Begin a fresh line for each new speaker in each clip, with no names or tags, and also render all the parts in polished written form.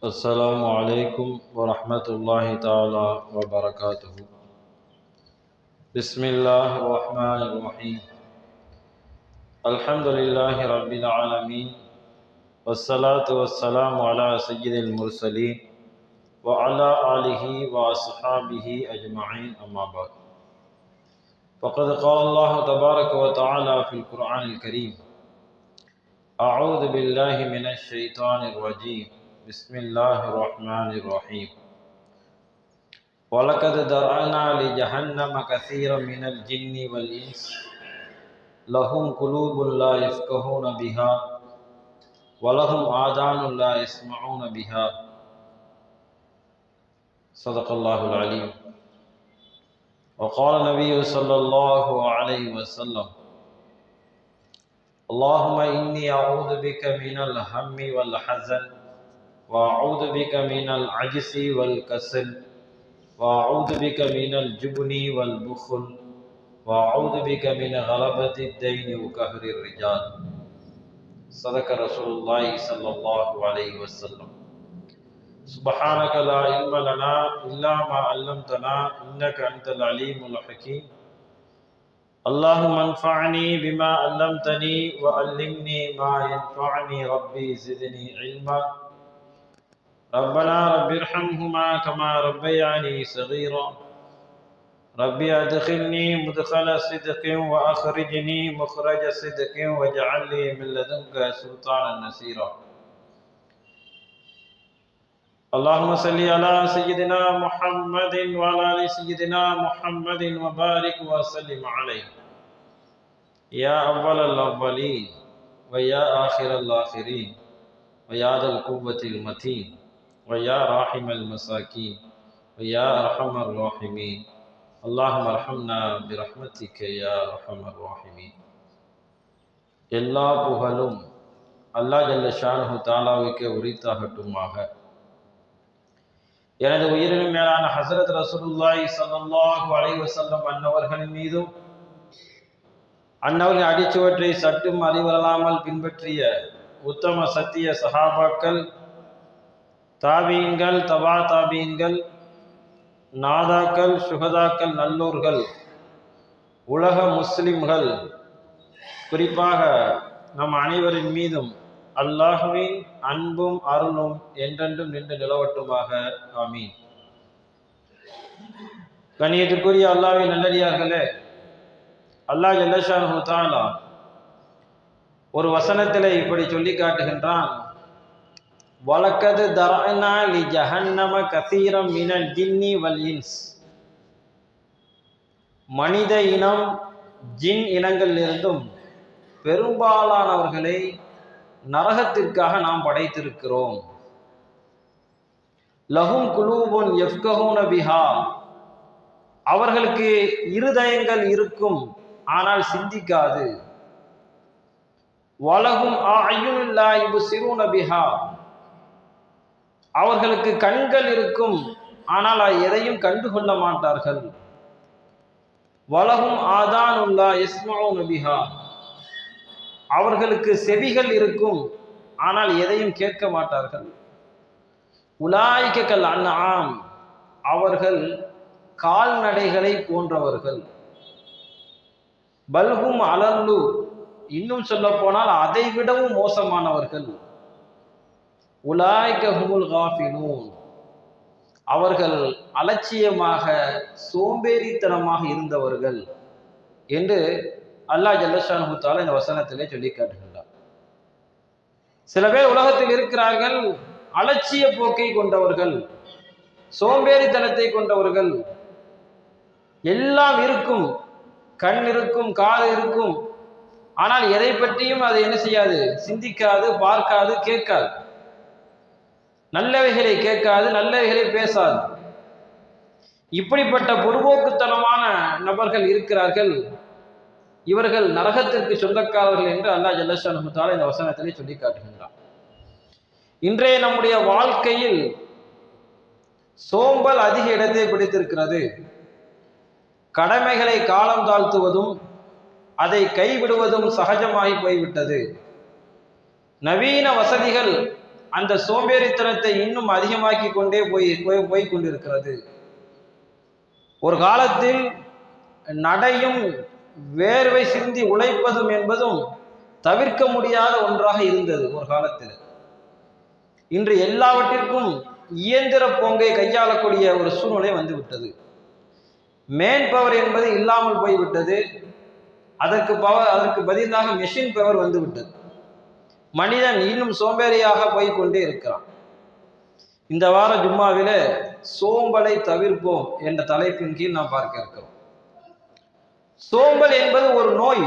السلام عليكم ورحمة الله تعالى وبركاته. بسم الله الرحمن الرحيم. الحمد لله رب العالمين، والصلاة والسلام على سيد المرسلين وعلى آله وأصحابه أجمعين، أما بعد. فقد قال الله تبارك وتعالى في القرآن الكريم: أعوذ بالله من الشيطان الرجيم، بسم الله الرحمن الرحيم. وَلَقَدْ ذَرَأْنَا لِجَهَنَّمَ كَثِيرًا مِنَ الْجِنِّ وَالْإِنسِ لَهُمْ قُلُوبٌ لَا يَفْقَهُونَ بِهَا وَلَهُمْ آذَانٌ لَا يَسْمَعُونَ بِهَا. صدق الله العليم. وقال النبي صلى الله عليه وسلم: اللهم إني أعوذ بك من الهم والحزن، وأعوذ بك من العجز والكسل، وأعوذ بك من الجبن والبخل، وأعوذ بك من غلبة الدين وقهر الرجال. صدق رسول الله صلى الله عليه وسلم. سبحانك لا علم لنا إلا ما علمتنا إنك أنت العليم الحكيم. اللهم انفعني بما علمتني وعلمني ما ينفعني، ربي زدني علما. ربنا رب ارحمهما كما ربياني صغيرا. ربي أدخلني مدخل صدق وأخرجني مخرج صدق واجعل لي من لدنك سلطانا نصيرا. اللهم صل على سيدنا محمد وعلى آل سيدنا محمد وبارك وسلم عليه، يا أول الأولين ويا آخر الآخرين ويا ذا القوة المتين ويا راحم المساكين ويا أرحم الراحمين. اللهم ارحمنا برحمتك يا أرحم الراحمين. எல்லா புகழும் அல்லாஹ் ஜல்ல ஷானஹு தஆலாவுக்கே உரித்தாகட்டுமாக. எனது உயிரினும் மேலான ஹஸரத் ரசூலுல்லாஹி ஸல்லல்லாஹு அலைஹி வஸல்லம் அன்னவர்களின் மீதும் அன்னவர்களின் அடிச்சுவற்றை சற்றும் அறிவலாமல் பின்பற்றிய உத்தம சத்திய சஹாபாக்கள், தாபீன்கள், தபா தாபீன்கள், நாதாக்கள், சுகதாக்கள், நல்லோர்கள், உலக முஸ்லிம்கள், குறிப்பாக நம் அனைவரின் மீதும் அல்லாஹ்வின் அன்பும் அருளும் என்றென்றும் நின்று நிலவட்டுமாக. ஆமீன். கண்ணியத்திற்குரிய அல்லாஹ்வின் நல்லடியார்களே, அல்லாஹ் ஜல்ல ஷானஹு தஆலா ஒரு வசனத்திலே இப்படி சொல்லி காட்டுகின்றான்: வலக்கது தரஅனா லி ஜஹன்னம கஸீரம் மினல் ஜின்னி வல் இன்ஸ். மனித இனம், ஜின் இனங்களிலிருந்தும் பெரும்பாலானவர்களை நரகத்திற்காக நாம் படைத்திருக்கிறோம். லஹும் குலூபுன் யஃப்கஹூன பிஹா. அவர்களுக்கு இருதயங்கள் இருக்கும், ஆனால் சிந்திக்காது. வலஹும் அஅயுனுன் லா யுப்சிரூன பிஹா. அவர்களுக்கு கண்கள் இருக்கும், ஆனால் எதையும் கண்டுகொள்ள மாட்டார்கள். வலஹும் ஆதானுன் லா யஸ்மஊன பிஹா. அவர்களுக்கு செவிகள் இருக்கும், ஆனால் எதையும் கேட்க மாட்டார்கள். உலாயிக கல் அன்ஆம். அவர்கள் கால்நடைகளை போன்றவர்கள். பல்ஹும் அலல்லு. இன்னும் சொல்ல போனால் அதை விடவும் மோசமானவர்கள். உலாயிக ஹுமுல் காஃபிலூன். அவர்கள் அலட்சியமாக சோம்பேறித்தனமாக இருந்தவர்கள் என்று அல்லாஹ் ஜல்ல ஷானஹு தஆலா இந்த வசனத்திலே சொல்லி காட்டுகின்றார். சில பேர் உலகத்தில் இருக்கிறார்கள், அலட்சிய போக்கை கொண்டவர்கள், சோம்பேறித்தனத்தை கொண்டவர்கள். எல்லாம் இருக்கும், கண் இருக்கும், காது இருக்கும், ஆனால் எதை பற்றியும் அதை என்ன செய்யாது, சிந்திக்காது, பார்க்காது, கேட்காது. நல்லவைகளை கேட்காது, நல்லவைகளை பேசாது. இப்படிப்பட்ட பொதுபோக்குத்தனமான நபர்கள் இருக்கிறார்கள். இவர்கள் நரகத்திற்கு சொந்தக்காரர்கள் என்று அல்லாஹ் ஜல்ல ஷானஹு தஆலா இந்த வசனத்திலே சொல்லி காட்டுகின்றார். இன்றைய நம்முடைய வாழ்க்கையில் சோம்பல் அதிக இடத்தை பிடித்திருக்கிறது. கடமைகளை காலம் தாழ்த்துவதும் அதை கைவிடுவதும் சகஜமாகி போய்விட்டது. நவீன வசதிகள் அந்த சோம்பேறித்தனத்தை இன்னும் அதிகமாக்கி கொண்டே போய் கொண்டிருக்கிறது. ஒரு காலத்தில் நடையும் வேர்வை சிந்தி உழைப்பதும் என்பதும் தவிர்க்க முடியாத ஒன்றாக இருந்தது ஒரு காலத்தில். இன்று எல்லாவற்றிற்கும் இயந்திர போங்கை கையாளக்கூடிய ஒரு சூழ்நிலை வந்துவிட்டது. மேன் பவர் என்பது இல்லாமல் போய்விட்டது. அதற்கு பதிலாக மெஷின் பவர் வந்துவிட்டது. மனிதன் இன்னும் சோம்பேறியாக போய்கொண்டே இருக்கிறான். இந்த வார ஜும்மாவில சோம்பலை தவிர்ப்போம் என்ற தலைப்பின் கீழ் நாம் பார்க்க இருக்கிறோம். சோம்பல் என்பது ஒரு நோய்.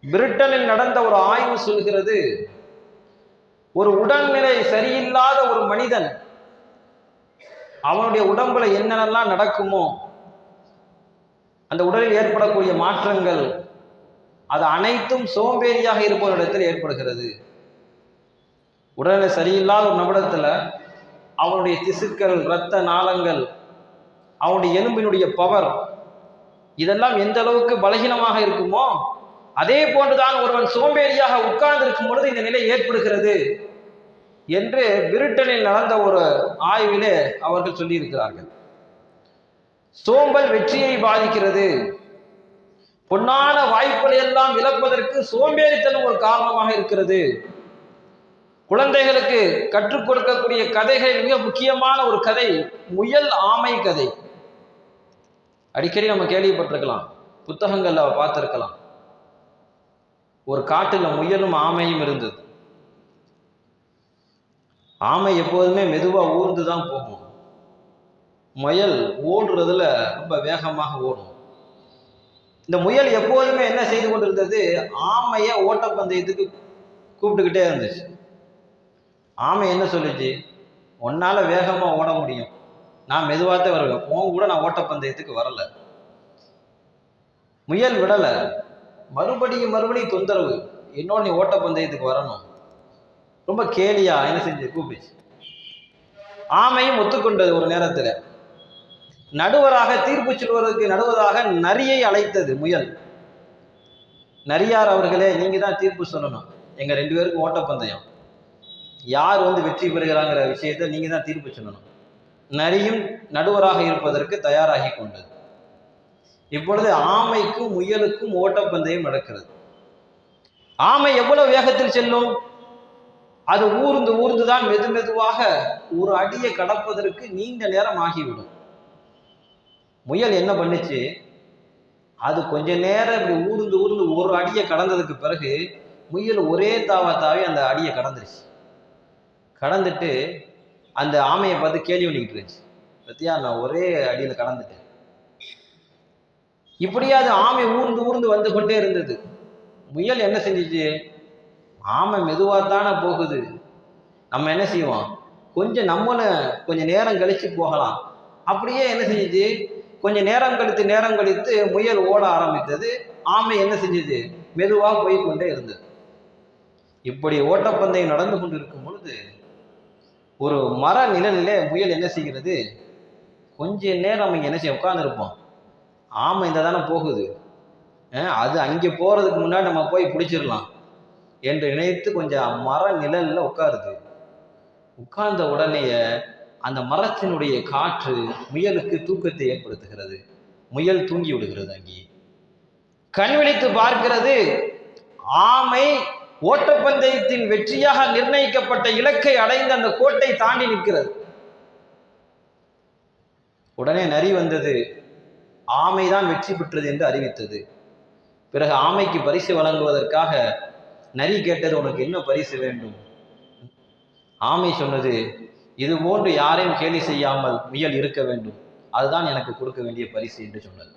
பிரிட்டனில் நடந்த ஒரு ஆய்வு சொல்கிறது, ஒரு உடல்நிலை சரியில்லாத ஒரு மனிதன் அவனுடைய உடம்புல என்னென்னலாம் நடக்குமோ, அந்த உடலில் ஏற்படக்கூடிய மாற்றங்கள், அது அனைத்தும் சோம்பேறியாக இருப்பவரிடத்தில் ஏற்படுகிறது. உடல்நிலை சரியில்லாத ஒரு நிமிடத்துல அவனுடைய திசுக்கள், இரத்த நாளங்கள், அவனுடைய எலும்பினுடைய பவர், இதெல்லாம் எந்த அளவுக்கு பலகீனமாக இருக்குமோ அதே போன்றுதான் ஒருவன் சோம்பேறியாக உட்கார்ந்து இருக்கும் பொழுது இந்த நிலை ஏற்படுகிறது என்று பிரிட்டனில் நடந்த ஒரு ஆய்விலே அவர்கள் சொல்லி இருக்கிறார்கள். சோம்பல் வெற்றியை பாதிக்கிறது. பொன்னான வாய்ப்புகளை எல்லாம் இழப்பதற்கு சோம்பேறித்தனம் ஒரு காரணமாக இருக்கிறது. குழந்தைகளுக்கு கற்றுக் கொடுக்கக்கூடிய கதைகளில் மிக முக்கியமான ஒரு கதை முயல் ஆமை கதை. அடிக்கடி நம்ம கேள்விப்பட்டிருக்கலாம், புத்தகங்கள்ல பார்த்திருக்கலாம். ஒரு காட்டுல முயலும் ஆமையும் இருந்தது. ஆமை எப்போதுமே மெதுவா ஊர்ந்துதான் போகும். முயல் ஓடுறதுல ரொம்ப வேகமாக ஓடும். இந்த முயல் எப்போதுமே என்ன செய்து கொண்டிருந்தது, ஆமைய ஓட்டப்பந்தயத்துக்கு கூப்பிட்டுக்கிட்டே இருந்துச்சு. ஆமை என்ன சொல்லுச்சு, உன்னால வேகமா ஓட முடியும், நான் மெதுவாகத்தான் வருவேன், உன் கூட நான் ஓட்டப்பந்தயத்துக்கு வரல. முயல் விடல, மறுபடியும் தொந்தரவு, என்னோட நீ ஓட்டப்பந்தயத்துக்கு வரணும். ரொம்ப கேலியா என்ன செஞ்சு கூப்பிடுச்சு. ஆமையும் ஒத்துக்கொண்டது. ஒரு நேரத்துல நடுவராக தீர்ப்பு சொல்வதற்கு நடுவதாக நரியை அழைத்தது முயல். நரியார் அவர்களே, நீங்க தான் தீர்ப்பு சொல்லணும், எங்க 2 பேருக்கும் ஓட்டப்பந்தயம், யார் வெற்றி பெறுகிறாங்கிற விஷயத்தை நீங்க தான் தீர்ப்பு சொல்லணும். நரியும் நடுவராக இருப்பதற்கு தயாராகி கொண்டது. இப்பொழுது ஆமைக்கும் முயலுக்கும் ஓட்டப்பந்தயம் நடக்கிறது. ஆமை எவ்வளவு வேகத்தில் செல்லும், அது ஊர்ந்துதான் மெதுவாக ஒரு அடியை கடப்பதற்கு நீண்ட நேரம் ஆகிவிடும். முயல் என்ன பண்ணுச்சு, அது கொஞ்ச நேரம் இப்படி ஊர்ந்து ஒரு அடியை கடந்ததுக்கு பிறகு முயல் ஒரே தாவி அந்த அடியை கடந்துருச்சு. கடந்துட்டு அந்த ஆமையை பார்த்து கேள்வி பண்ணிக்கிட்டு இருந்துச்சு, பத்தியா நான் ஒரே அடியில கடந்துட்டேன். இப்படியே அது ஆமை ஊர்ந்து வந்து கொண்டே இருந்தது. முயல் என்ன செஞ்சிச்சு, ஆமை மெதுவாத்தானே போகுது, நம்ம என்ன செய்வோம், கொஞ்சம் நேரம் கழிச்சு போகலாம். அப்படியே என்ன செஞ்சிச்சு, கொஞ்சம் நேரம் கழித்து முயல் ஓட ஆரம்பித்தது. ஆமை என்ன செஞ்சது, மெதுவாக போய் கொண்டே இருந்தது. இப்படி ஓட்டப்பந்தயம் நடந்து கொண்டிருக்கும் பொழுது ஒரு மர நிழலிலே முயல் என்ன செய்கிறது, கொஞ்ச நேரம் நம்ம என்ன செய்ய உட்கார்ந்துருப்போம், ஆமை இந்த தானே போகுது, அது அங்கே போறதுக்கு முன்னாடி நம்ம போய் பிடிச்சிடலாம் என்று நினைத்து கொஞ்சம் மர நிழல்ல உட்காருது. உட்கார்ந்த உடனேயே அந்த மரத்தினுடைய காற்று முயலுக்கு தூக்கத்தை ஏற்படுத்துகிறது. முயல் தூங்கி விடுகிறது. அங்கே கண் விழித்து பார்க்கிறது, ஆமை ஓட்டப்பந்தயத்தின் வெற்றியாக நிர்ணயிக்கப்பட்ட இலக்கை அடைந்து அந்த கோட்டை தாண்டி நிற்கிறது. உடனே நரி வந்தது, ஆமைதான் வெற்றி பெற்றது என்று அறிவித்தது. பிறகு ஆமைக்கு பரிசு வழங்குவதற்காக நரி கேட்டது, உனக்கு என்ன பரிசு வேண்டும்? ஆமை சொன்னது, இது போன்று யாரையும் கேலி செய்யாமல் முயல் இருக்க வேண்டும், அதுதான் எனக்கு கொடுக்க வேண்டிய பரிசு என்று சொன்னது.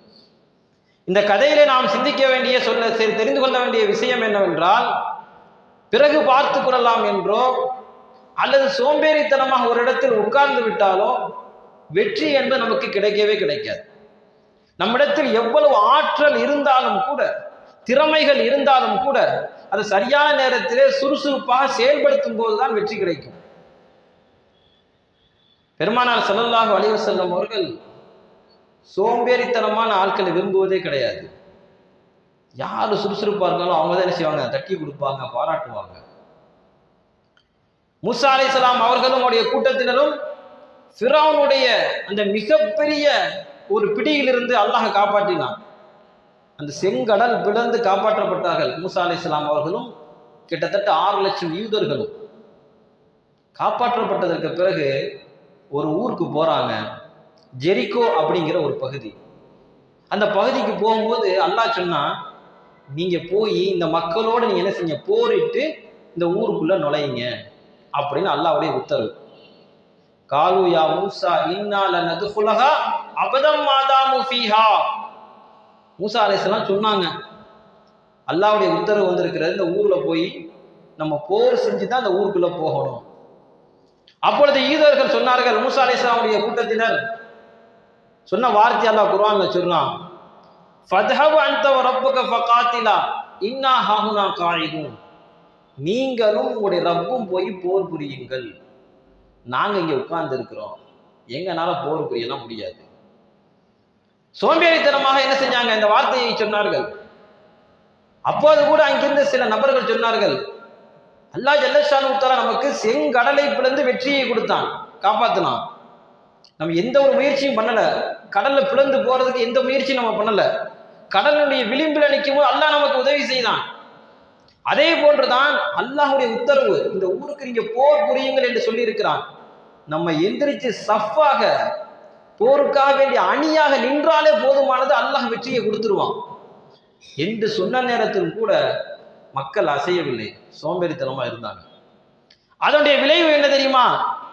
இந்த கதையிலே நாம் சிந்திக்க வேண்டிய தெரிந்து கொள்ள வேண்டிய விஷயம் என்னவென்றால், பிறகு பார்த்து கொள்ளலாம் என்றோ அல்லது சோம்பேறித்தனமாக ஒரு இடத்தில் உட்கார்ந்து விட்டாலோ வெற்றி என்பது நமக்கு கிடைக்கவே கிடைக்காது. நம்மிடத்தில் எவ்வளவு ஆற்றல் இருந்தாலும் கூட, திறமைகள் இருந்தாலும் கூட, அது சரியான நேரத்திலே சுறுசுறுப்பாக செயல்படுத்தும் போதுதான் வெற்றி கிடைக்கும். பெருமானார் ஸல்லல்லாஹு அலைஹி வஸல்லம் அவர்கள் சோம்பேறித்தனமான ஆட்களை விரும்புவதே கிடையாது. யாரு சுறுசுறுப்பா இருந்தாலும் அவங்க தான் என்ன செய்வாங்க, தட்டி கொடுப்பாங்க, பாராட்டுவாங்க. மூசா அலைஹிஸ்ஸலாம் அவர்களும் அவருடைய கூட்டத்தினரும் ஃபிரௌனுடைய அந்த மிகப்பெரிய ஒரு பிடியிலிருந்து அல்லாஹ் காப்பாற்றினான். அந்த செங்கடல் பிளந்து காப்பாற்றப்பட்டார்கள். மூசா அலைஹிஸ்ஸலாம் அவர்களும் கிட்டத்தட்ட 6 லட்சம் யூதர்களும் காப்பாற்றப்பட்டதற்கு பிறகு ஒரு ஊருக்கு போறாங்க, ஜெரிகோ அப்படிங்கிற ஒரு பகுதி. அந்த பகுதிக்கு போகும்போது அல்லாஹ் சொன்னா, நீங்க போய் இந்த மக்களோட நீங்க என்ன செய்ய, போரிட்டு இந்த ஊருக்குள்ள நுழையுங்க அப்படின்னு அல்லாஹ்வுடைய உத்தரவு. காலு யா மூசா இன்னா லனதுகுலஹா அபதம் மாதாமு ஃபீஹா. மூசா அலைஹிஸ்ஸலாம் சொன்னாங்க, அல்லாஹ்வுடைய உத்தரவு வந்திருக்கிறது, இந்த ஊர்ல போய் நம்ம போர் செஞ்சு தான் அந்த ஊருக்குள்ள போகணும். அப்பொழுது யூதர்கள் சொன்னார்கள், மூசா அலைஹிஸ்ஸலாமுடைய கூட்டத்தினர் சொன்ன வார்த்தை அல்லாஹ் குர்ஆன்ல சொல்றான், ஃபத்ஹபு அன்த வ ரப்புக ஃபகாத்திலா இன்னா ஹாஹுனா காயிதுன். நீங்களும் உங்களுடைய ரப்பும் போய் போர் புரியுங்கள், நாங்க இங்க உட்கார்ந்து இருக்கிறோம், எங்கனால போர் புரியலாம் முடியாது. சோம்பேறித்தனமாக என்ன செஞ்சாங்க, இந்த வார்த்தையை சொன்னார்கள். அப்போது கூட அங்கிருந்த சில நபர்கள் சொன்னார்கள், அல்லாஹ் ஜல்லஷானு தஆலா நமக்கு செங்கடலை பிளந்து வெற்றியை கொடுத்தான், காப்பாத்தினான். நம்ம எந்த ஒரு முயற்சியும் பண்ணல, கடல்ல பிளந்து போறதுக்கு எந்த முயற்சியும் நம்ம பண்ணல. கடலுடைய விளிம்பில் நிற்கும் போது அல்லாஹ் நமக்கு உதவி செய்தான். அதே போன்றுதான் அல்லாஹ்வுடைய உத்தரவு, இந்த ஊருக்கு நீங்க போர் புரியுங்கள் என்று சொல்லி இருக்கிறான். நம்ம எந்திரிச்சு சஃபாக போருக்காக வேண்டிய அணியாக நின்றாலே போதுமானது, அல்லாஹ் வெற்றியை கொடுத்துருவான் என்று சொன்ன நேரத்தில் கூட மக்கள் அசையவில்லை, சோம்பேறித்தனமா இருந்தாங்க. அதனுடைய விளைவு என்ன தெரியுமா?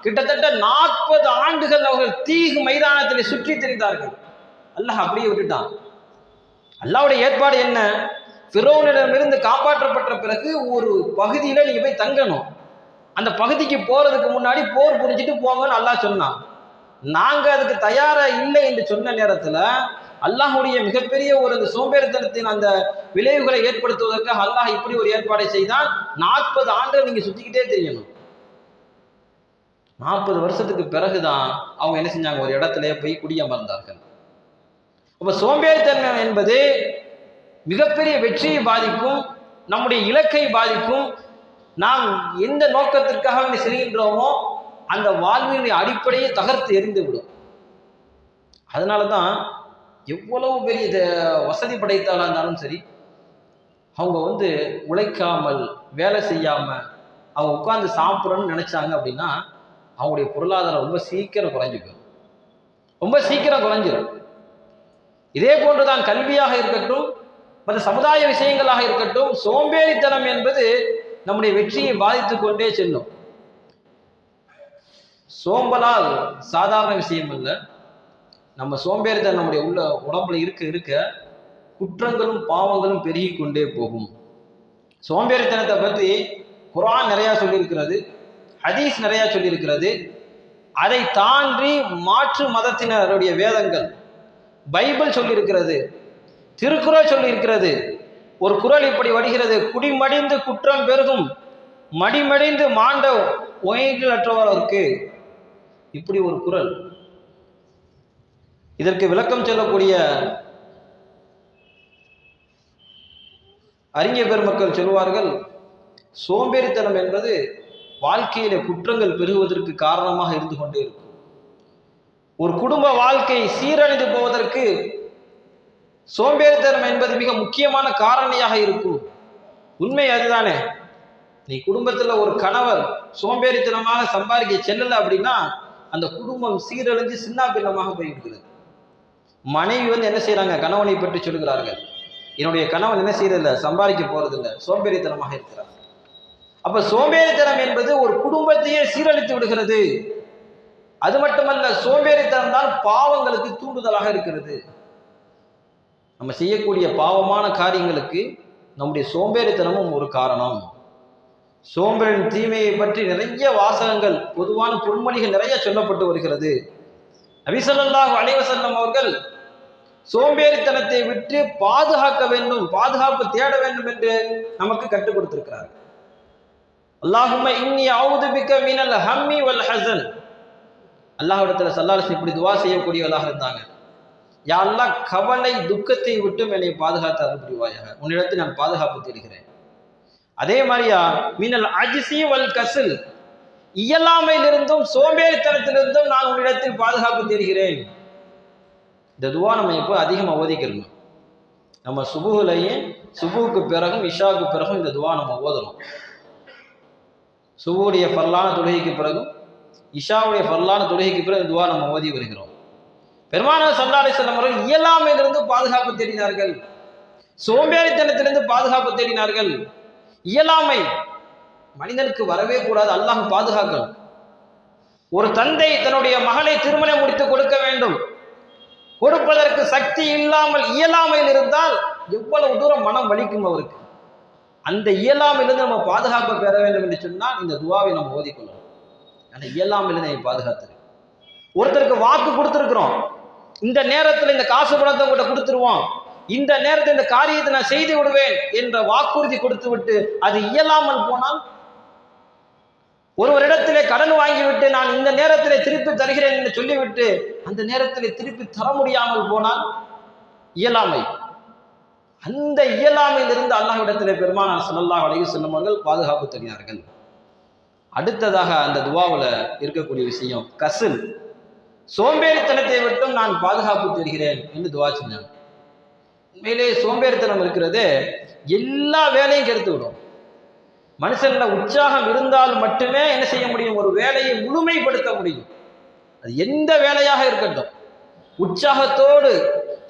கிட்டத்தட்ட 40 ஆண்டுகள் அவர்கள் தீகு மைதானத்தில் சுற்றி திரிந்தார்கள். அல்லாஹ் அப்படியே விட்டுட்டான். அல்லாஹ்வுடைய ஏற்பாடு என்ன? ஃபிரௌனிடமிருந்து காப்பாற்றப்பட்ட பிறகு ஒரு பகுதியில நீங்க போய் தங்கணும். அந்த பகுதிக்கு போறதுக்கு முன்னாடி போர் புரிஞ்சுட்டு போங்கன்னு அல்லாஹ் சொன்னான். நாங்க அதுக்கு தயாரா இல்லை என்று சொன்ன நேரத்துல அல்லாஹ்வுடைய மிகப்பெரிய ஒரு சோம்பேறித்தனத்தின் அந்த விளைவுகளை ஏற்படுத்துவதற்காக அல்லாஹ் இப்படி ஒரு ஏற்பாடை செய்தான். 40 ஆண்டுகள் நீங்க சுத்திக்கிட்டே தெரியணும். 40 வருஷத்துக்கு பிறகுதான் அவங்க என்ன செஞ்சாங்க, ஒரு இடத்துல போய் குடியமர்ந்தார்கள். அப்ப சோம்பேறித்தனம் என்பது மிகப்பெரிய வெற்றியை பாதிக்கும், நம்முடைய இலக்கை பாதிக்கும். நாம் எந்த நோக்கத்திற்காக செல்கின்றோமோ அந்த வாழ்வினுடைய அடிப்படையை தகர்த்து எறிந்து விடும். அதனாலதான் எவ்வளவு பெரிய வசதி படைத்தாளா இருந்தாலும் சரி, அவங்க உழைக்காமல் வேலை செய்யாம அவங்க உட்கார்ந்து சாப்பிடணும்னு நினைச்சாங்க அப்படின்னா அவங்களுடைய பொருளாதாரம் ரொம்ப சீக்கிரம் குறைஞ்சிடும், ரொம்ப சீக்கிரம் குறைஞ்சிடும். இதே போன்றுதான் கல்வியாக இருக்கட்டும், மற்ற சமுதாய விஷயங்களாக இருக்கட்டும், சோம்பேறித்தனம் என்பது நம்முடைய வெற்றியை பாதித்துக் கொண்டே செல்லும். சோம்பலால் சாதாரண விஷயம் அல்ல. நம்ம சோம்பேறித்தனம் நம்முடைய உடம்புல இருக்க இருக்க குற்றங்களும் பாவங்களும் பெருகி கொண்டே போகும். சோம்பேறித்தனத்தை பற்றி குர்ஆன் நிறைய சொல்லியிருக்கிறது, ஹதீஸ் நிறைய சொல்லியிருக்கிறது. அதை தாண்டி மாற்று மதத்தினருடைய வேதங்கள், பைபிள் சொல்லியிருக்கிறது, திருக்குறள் சொல்லியிருக்கிறது. ஒரு குறள் இப்படி வருகிறது, குடிமடிந்து குற்றம் பெருகும், மடிமடிந்து மாண்ட ஒயிலற்றவருக்கு. இப்படி ஒரு குறள். இதற்கு விளக்கம் சொல்லக்கூடிய அறிஞர் பெருமக்கள் சொல்வார்கள், சோம்பேறித்தனம் என்பது வாழ்க்கையில குற்றங்கள் பெருகுவதற்கு காரணமாக இருந்து கொண்டே இருக்கும். ஒரு குடும்ப வாழ்க்கை சீரழிந்து போவதற்கு சோம்பேறித்தனம் என்பது மிக முக்கியமான காரணியாக இருக்கும். உண்மை அதுதானே. நீ குடும்பத்துல ஒரு கணவர் சோம்பேறித்தனமாக சம்பாதிக்க செல்லல அப்படின்னா அந்த குடும்பம் சீரழிஞ்சு சின்ன பின்னமாக போயிருக்கிறது. மனைவி என்ன செய்யறாங்க, கணவனை பற்றி சொல்கிறார்கள், என்னுடைய கணவன் என்ன செய்யறதில்ல, சம்பாதிக்க போறதில்லை, சோம்பேறித்தனமாக இருக்கிறார். அப்ப சோம்பேறித்தனம் என்பது ஒரு குடும்பத்தையே சீரழித்து விடுகிறது. அது மட்டுமல்ல, சோம்பேறித்தனம் தான் பாவங்களுக்கு தூண்டுதலாக இருக்கிறது. நம்ம செய்யக்கூடிய பாவமான காரியங்களுக்கு நம்முடைய சோம்பேறித்தனமும் ஒரு காரணம். சோம்பேறின் தீமையை பற்றி நிறைய வாசகங்கள், பொதுவான பொன்மொழிகள் நிறைய சொல்லப்பட்டு வருகிறது. நபி ஸல்லல்லாஹு அலைஹி வஸல்லம் அவர்கள் சோம்பேறித்தனத்தை விட்டு பாதுகாக்க வேண்டும், பாதுகாப்பு தேட வேண்டும் என்று நமக்கு கற்றுக் கொடுத்திருக்கிறார். அல்லாஹும்ம இன்னி அஊது பிக மினல் ஹம்மி வல் ஹஸன். அல்லாஹ்விடத்துல ஸல்லல்லாஹு அலைஹி வஸல்லம் இப்படி துஆ செய்யக்கூடியவர்களாக இருந்தாங்க. யா அல்லாஹ், கவலை துக்கத்தை விட்டு என்னை பாதுகாத்து அருள் புரிவாயாக, உன்னிடத்தில் நான் பாதுகாப்பு தேடுகிறேன். அதே மாதிரியா மினல் அஜ்ஸி வல் கஸல், இயலாமையிலிருந்தும் சோம்பேறித்தனத்திலிருந்தும் நான் உன்னிடத்தில் பாதுகாப்பு தேடுகிறேன். இந்த துவா நம்ம எப்போ அதிகமாக ஓதிக்கிறோம்? நம்ம சுபுகுலையும் சுபுவுக்கு பிறகும் இஷாவுக்கு பிறகும் இந்த துவா நம்ம ஓதுறோம். சுபுடைய ஃபர்லான தொழுகைக்கு பிறகும் இஷாவுடைய ஃபர்லான தொழுகைக்கு பிறகு துவா நம்ம ஓதி வருகிறோம். பெருமானார் ஸல்லல்லாஹு அலைஹி வஸல்லம் அவர்கள் இயலாமையிலிருந்து பாதுகாப்பு தேடினார்கள், சோம்பேறித்தனத்திலிருந்து பாதுகாப்பு தேடினார்கள். இயலாமை மனிதனுக்கு வரவே கூடாது, அல்லாஹ் பாதுகாக்கணும். ஒரு தந்தை தன்னுடைய மகளை திருமணம் முடித்து கொடுக்க வேண்டும், கொடுப்பதற்கு சக்தி இல்லாமல் இயலாமையில் இருந்தால் எவ்வளவு தூரம் மனம் வலிக்கும் அவருக்கு. அந்த இயலாமையிலிருந்து நம்ம பாதுகாப்பு பெற வேண்டும் என்று சொன்னால் இந்த துவாவை நம்ம ஓதிக்கொள்ளணும். ஆனால் இயலாமையிலிருந்து பாதுகாத்து, ஒருத்தருக்கு வாக்கு கொடுத்துருக்கிறோம், இந்த நேரத்தில் இந்த காசு பணத்தை கூட கொடுத்துருவோம், இந்த நேரத்தில் இந்த காரியத்தை நான் செய்து விடுவேன் என்ற வாக்குறுதி கொடுத்து விட்டு அது இயலாமல் போனால், ஒருவரிடத்திலே கடன் வாங்கிவிட்டு நான் இந்த நேரத்திலே திருப்பி தருகிறேன் என்று சொல்லிவிட்டு அந்த நேரத்திலே திருப்பி தர முடியாமல் போனால் இயலாமை. அந்த இயலாமையிலிருந்து அல்லாஹ்விடத்திலே பெருமானார் ஸல்லல்லாஹு அலைஹி வஸல்லம் அவர்கள் பாதுகாப்பு தருகிறார்கள். அடுத்ததாக அந்த துவாவில் இருக்கக்கூடிய விஷயம் கஸ்ல், சோம்பேறித்தனத்தை விட்டும் நான் பாதுகாப்பு தருகிறேன் என்று துவா செஞ்சாங்க. உண்மையிலே சோம்பேறித்தனம் இருக்கிறது எல்லா வேலையும் கெடுத்து விடும். மனுஷன்ல உற்சாகம் இருந்தால் மட்டுமே என்ன செய்ய முடியும்? ஒரு வேலையை முழுமைப்படுத்த முடியும். அது எந்த வேலையாக இருக்கட்டும், உற்சாகத்தோடு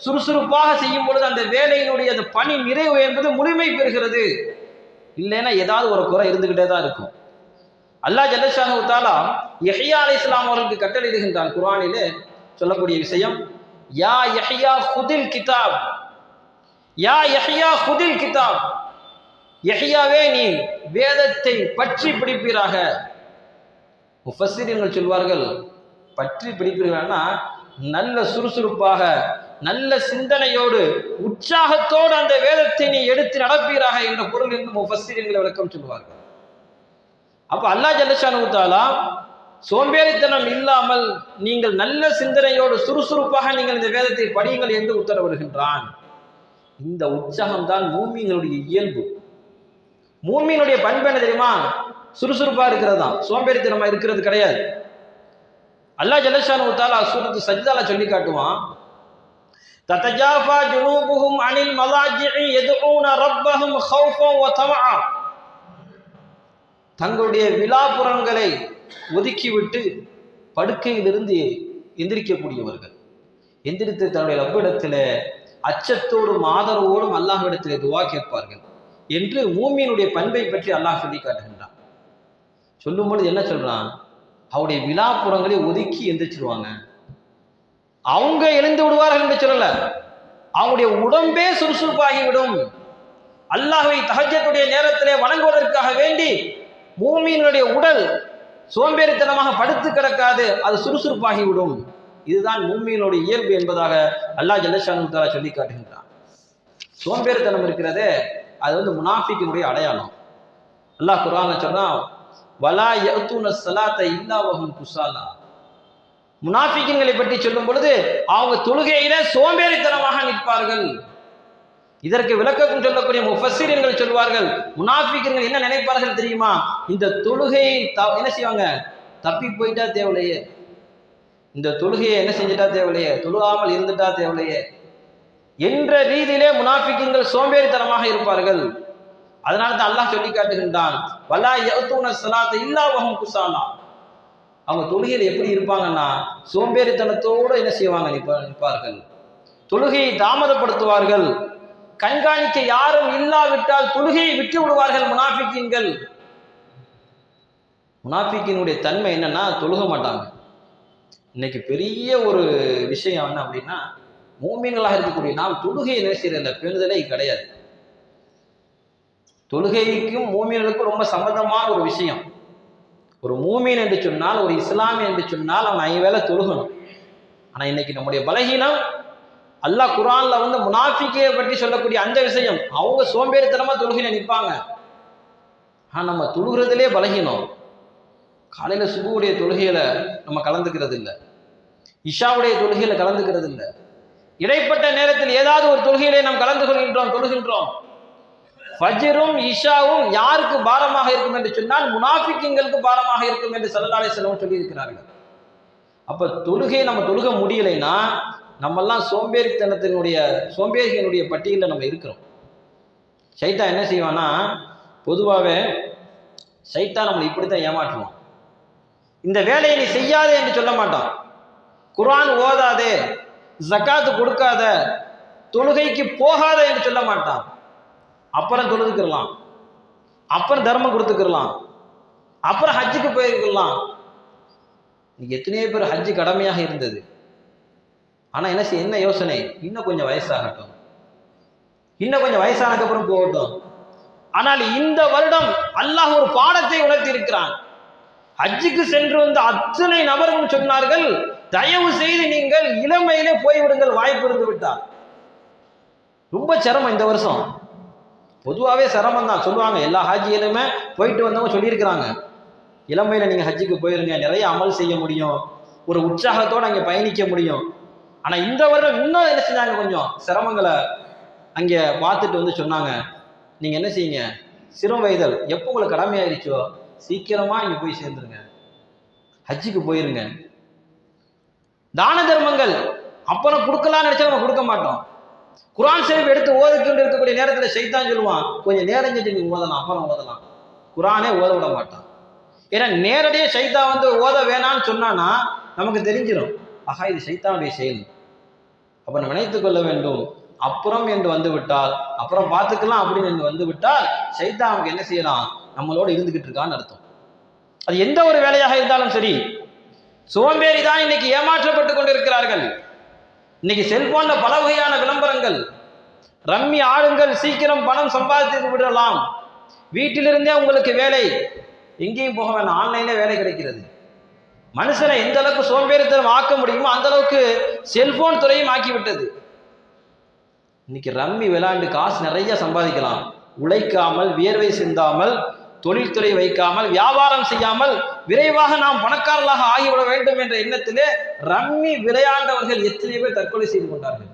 சுறுசுறுப்பாக செய்யும் பொழுது அந்த வேலையினுடைய அந்த பணி நிறைவு என்பது முழுமை பெறுகிறது. இல்லைன்னா ஏதாவது ஒரு குறை இருந்துகிட்டே தான் இருக்கும். அல்லாஹ் ஜல்லஷானு தஆலா யஹ்யா அலைஹிஸ்ஸலாம் அவர்களுக்கு கட்டளையிடுகின்றான். குர்ஆனிலே சொல்லக்கூடிய விஷயம், யா யஹ்யா ஹுதில் கிதாப், யா யஹ்யா ஹுதில் கிதாப், யஹ்யாவே நீ வேதத்தை பற்றி பிடிப்பீராக. முஃபஸ்ஸிரீன்கள் சொல்வார்கள், பற்றி பிடிப்பீர்கள்னா நல்ல சுறுசுறுப்பாக நல்ல சிந்தனையோடு உற்சாகத்தோடு அந்த வேதத்தை நீ எடுத்து நடப்பீராக என்ற பொருள் என்று முஃபஸ்ஸிரீன்கள் விளக்கம் சொல்வார்கள். அப்ப அல்லாஹ் ஜல்லஷானு தஆலா சோம்பேறித்தனம் இல்லாமல் நீங்கள் நல்ல சிந்தனையோடு சுறுசுறுப்பாக நீங்கள் இந்த வேதத்தை படியுங்கள் என்று உத்தரவிடுகின்றான். இந்த உற்சாகம் தான் மூமின்களுடைய இயல்பு. மூமினுடைய பண்பு என்ன தெரியுமா? சுறுசுறுப்பா இருக்கிறது தான், சோம்பேறித்தனமா இருக்கிறது கிடையாது. அல்லாஹ் ஜல்லஷானு தஆலா சூரத்து சஜ்தால சொல்லி காட்டுவான், ததஜாஃபா ஜுனூபுஹும் அனில் மலாஜிஇ யதுஊன ரப்பஹும் ஹௌஃபன் வ தமஆ, தங்களுடைய விலாப்புறங்களை ஒதுக்கிவிட்டு படுக்கையிலிருந்து எந்திரிக்கக்கூடியவர்கள், எந்திரித்து தன்னுடைய ரப்பிடத்தில் அச்சத்தோடும் ஆதரவோடும் அல்லாஹ்விடத்திலே துவா கேட்பார்கள் என்று மூமியினுடைய பண்பை பற்றி அல்லாஹ் சொல்லி காட்டுகின்றான். சொல்லும்பொழுது என்ன சொல்றான்? அவருடைய விழாப்புறங்களை ஒதுக்கி எந்திரிச்சிருவாங்க. அவங்க எழுந்து விடுவார்கள் என்று சொல்லல, அவங்களுடைய உடம்பே சுறுசுறுப்பாகிவிடும். அல்லாஹ்வை தஹஜ்ஜுடைய நேரத்திலே வணங்குவதற்காக வேண்டி மூமியினுடைய உடல் சோம்பேறித்தனமாக படுத்து கிடக்காது, அது சுறுசுறுப்பாகிவிடும். இதுதான் மூமியினுடைய இயல்பு என்பதாக அல்லாஹ் ஜல்லஷானு தஆலா சொல்லி காட்டுகின்றான். சோம்பேறித்தனம் இருக்கிறதே அது முனாஃபிக்கினுடைய அடையாளம். அல்லாஹ் குர்ஆன்ல சொல்றான், வலா யஅதுன ஸலாத்த இல்லா வஹும் குஸாலா. முனாஃபிக்கின்களை பற்றி சொல்லும் பொழுது அவங்க தொழுகையிலே சோம்பேறித்தனமாக நிற்பார்கள். இதற்கு விளக்கம் சொல்லக்கூடிய முஃபஸ்ஸிரீன்கள் சொல்வார்கள், முனாஃபிக்கின்கள் என்ன நினைப்பார்கள் தெரியுமா? இந்த தொழுகையை என்ன செய்வாங்க? தப்பி போயிட்டா தேவலையே, இந்த தொழுகையை என்ன செஞ்சுட்டா தேவலையே, தொழுகாமல் இருந்துட்டா தேவலையே என்ற ரீதியிலே முனாஃபிக்கின்கள் சோம்பேறித்தனமாக இருப்பார்கள். அதனால தான் அல்லாஹ் சொல்லி காட்டுகின்றான், வலா யஅதுன ஸலாத்த இல்லா வஹும் குஸாலா. அவங்க தொழுகையில் எப்படி இருப்பாங்கன்னா சோம்பேறித்தனத்தோடு என்ன செய்வாங்க? நிற்பார்கள். தொழுகையை தாமதப்படுத்துவார்கள். கண்காணிக்க யாரும் இல்லாவிட்டால் தொழுகையை விட்டு விடுவார்கள் முனாஃபிக்கின்கள். முனாஃபிக்கினுடைய தன்மை என்னன்னா தொழுக மாட்டாங்க. இன்னைக்கு பெரிய ஒரு விஷயம் என்ன அப்படின்னா, மூமின்களாக இருக்கக்கூடிய நாம் தொழுகையை நேசிக்கிற பேணுதலே கிடையாது. தொழுகைக்கும் மூமின்களுக்கும் ரொம்ப சம்பந்தமான ஒரு விஷயம். ஒரு மூமின் என்று சொன்னால், ஒரு இஸ்லாமிய என்று சொன்னால் அவன் 5 வேளை தொழுகணும். ஆனா இன்னைக்கு நம்முடைய பலகீனம், அல்லாஹ் குர்ஆன்ல முனாஃபிக்கை பற்றி சொல்லக்கூடிய அந்த விஷயம், அவங்க சோம்பேறித்தனமா தொழுகையில நிற்பாங்க. ஆனா நம்ம தொழுகிறதுலே பலகீனம். காலையில சுபுடைய தொழுகையில நம்ம கலந்துக்கிறது இல்லை, இஷாவுடைய தொழுகையில கலந்துக்கிறது இல்லை. இடைப்பட்ட நேரத்தில் ஏதாவது ஒரு தொழுகையிலே நாம் கலந்து கொள்கின்றோம், தொழுகின்றோம். ஃபஜ்ரும் இஷாவும் யாருக்கு பாரமாக இருக்கும் என்று சொன்னால் முனாஃபிக்குங்களுக்கு பாரமாக இருக்கும் என்று ஸல்லல்லாஹு அலைஹி வஸல்லம் சொல்லி இருக்கிறார்கள். அப்ப தொழுகை நம்ம தொழுக முடியலைன்னா நம்மெல்லாம் சோம்பேறிகளுடைய பட்டியலில் நம்ம இருக்கிறோம். சைத்தான் என்ன செய்வான்னா, பொதுவாகவே சைத்தான் நம்மளை இப்படித்தான் ஏமாற்றுவான். இந்த வேலையை நீ செய்யாதே என்று சொல்ல மாட்டான். குர்ஆன் ஓதாதே, ஜகாத்து கொடுக்காத, தொழுகைக்கு போகாத என்று சொல்ல மாட்டான். அப்புறம் தொழுதுக்கிறலாம், அப்புறம் தர்மம் கொடுத்துக்கிறலாம், அப்புறம் ஹஜ்ஜுக்கு போயிருக்கலாம். இன்னைக்கு எத்தனையோ பேர் ஹஜ்ஜு கடமையாக இருந்தது. ஆனா என்ன யோசனை, இன்னும் கொஞ்சம் வயசாகட்டும், இன்னும் கொஞ்சம் வயசானதுக்கு அப்புறம் போகட்டும். ஆனால் இந்த வருடம் அல்லாஹ் ஒரு பாடத்தை உணர்த்தி இருக்கிறான். ஹஜ்ஜுக்கு சென்று வந்த அத்தனை நபர்கள் சொன்னார்கள், தயவு செய்து நீங்கள் இளமையிலே போய்விடுங்கள், வாய்ப்பு இருந்து விட்டால். ரொம்ப சிரமம் இந்த வருஷம். பொதுவாகவே சிரமம் தான் சொல்லுவாங்க, எல்லா ஹாஜியிலுமே போயிட்டு வந்தவங்க சொல்லியிருக்கிறாங்க, இளமையில நீங்க ஹஜ்ஜுக்கு போயிருங்க, நிறைய அமல் செய்ய முடியும், ஒரு உற்சாகத்தோடு அங்கே பயணிக்க முடியும். ஆனா இந்த வருடம் இன்னும் என்ன செஞ்சாங்க, கொஞ்சம் சிரமங்களை அங்கே பார்த்துட்டு வந்து சொன்னாங்க, நீங்க என்ன செய்யுங்க, சிறும் வயதல் எப்போ உங்களுக்கு கடமையாயிருச்சோ சீக்கிரமா இங்க போய் சேர்ந்துருங்க, ஹஜ்ஜுக்கு போயிருங்க. தான தர்மங்கள் அப்புறம் கொடுக்கலாம்னு நினைச்சா நம்ம கொடுக்க மாட்டோம். குர்ஆன் ஷரீஃப் எடுத்து ஓதிக்கொண்டு இருக்கக்கூடிய நேரத்தில் சைத்தான் சொல்லுவான், கொஞ்சம் நேரம் செஞ்சு நீங்க ஓதலாம், அப்புறம் ஓதலாம். குர்ஆனே ஓத விட மாட்டான். ஏன்னா நேரடியாக சைத்தான் வந்து ஓத வேணான்னு சொன்னான்னா நமக்கு தெரிஞ்சிடும், ஆஹா இது சைத்தானுடைய செயல். அப்ப நம்ம நினைத்துக் கொள்ள வேண்டும், அப்புறம் என்று வந்து விட்டால், அப்புறம் பார்த்துக்கலாம் அப்படின்னு என்று வந்து விட்டால் சைத்தான் அவனுக்கு என்ன செய்யலாம், நம்மளோட இருந்துகிட்டு இருக்கான்னு அர்த்தம். அது எந்த ஒரு வேலையாக இருந்தாலும் சரி. சோம்பேறி தான் இன்னைக்கு ஏமாற்றப்பட்டு கொண்டிருக்கிறார்கள். இன்னைக்கு செல்போன்ல பல வகையான விளம்பரங்கள், ரம்மி ஆடுங்கள், சீக்கிரம் பணம் சம்பாதித்து விடலாம், வீட்டிலிருந்தே உங்களுக்கு வேலை, எங்கேயும் போக வேண்டாம், ஆன்லைன்ல வேலை கிடைக்கிறது. மனுஷனை எந்த அளவுக்கு சோம்பேறித்தனம் ஆக்க முடியுமோ அந்த அளவுக்கு செல்போன் துறையும் ஆக்கிவிட்டது. இன்னைக்கு ரம்மி விளையாண்டு காசு நிறைய சம்பாதிக்கலாம், உழைக்காமல், வியர்வை சிந்தாமல், தொழில்துறை வைக்காமல், வியாபாரம் செய்யாமல் விரைவாக நாம் பணக்காரர்களாக ஆகிவிட வேண்டும் என்ற எண்ணத்திலே ரம்மி விளையாண்டவர்கள் எத்தனை பேர் தற்கொலை செய்து கொண்டார்கள்.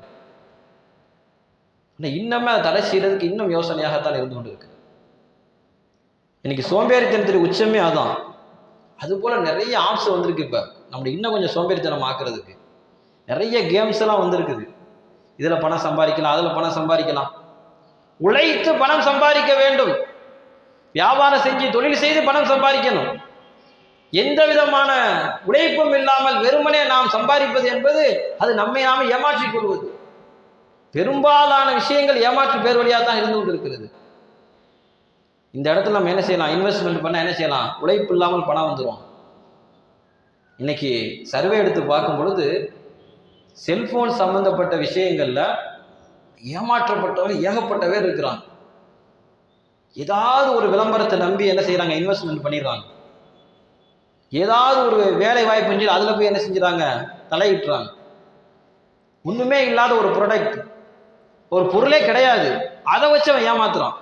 இன்னமே தடை செய்யறதுக்கு இன்னும் யோசனையாகத்தான் இருந்து கொண்டு இருக்கு. இன்னைக்கு சோம்பேறித்தனத்திற்கு உச்சமே அதான். அது போல நிறைய ஆப்ஸ் வந்திருக்கு. இப்ப நம்ம இன்னும் கொஞ்சம் சோம்பேறித்தனம் ஆக்குறதுக்கு நிறைய கேம்ஸ் எல்லாம் வந்திருக்குது. இதுல பணம் சம்பாதிக்கலாம், அதுல பணம் சம்பாதிக்கலாம். உழைத்து பணம் சம்பாதிக்க வேண்டும், வியாபாரம் செஞ்சு தொழில் செய்து பணம் சம்பாதிக்கணும். எந்த விதமான உழைப்பும் இல்லாமல் வெறுமனே நாம் சம்பாதிப்பது என்பது அது நம்மை நாம ஏமாற்றிக் கொள்வது. பெரும்பாலான விஷயங்கள் ஏமாற்று பேர் வழியாக தான் இருந்து கொண்டு இருக்கிறது. இந்த இடத்துல நம்ம என்ன செய்யலாம், இன்வெஸ்ட்மெண்ட் பண்ண என்ன செய்யலாம், உழைப்பு இல்லாமல் பணம் வந்துடும். இன்னைக்கு சர்வே எடுத்து பார்க்கும் பொழுது செல்போன் சம்பந்தப்பட்ட விஷயங்கள்ல ஏமாற்றப்பட்டவர்கள் ஏகப்பட்ட பேர் இருக்கிறாங்க. ஏதாவது ஒரு விளம்பரத்தை நம்பி என்ன செய்யறாங்க, இன்வெஸ்ட்மெண்ட் பண்ணிடுறாங்க. ஏதாவது ஒரு வேலை வாய்ப்பு அதுல போய் என்ன செஞ்சுறாங்க, தலையிட்டுறாங்க. ஒண்ணுமே இல்லாத ஒரு ப்ராடக்ட், ஒரு பொருளே கிடையாது, அதை வச்சு அவன் ஏமாத்துறான்.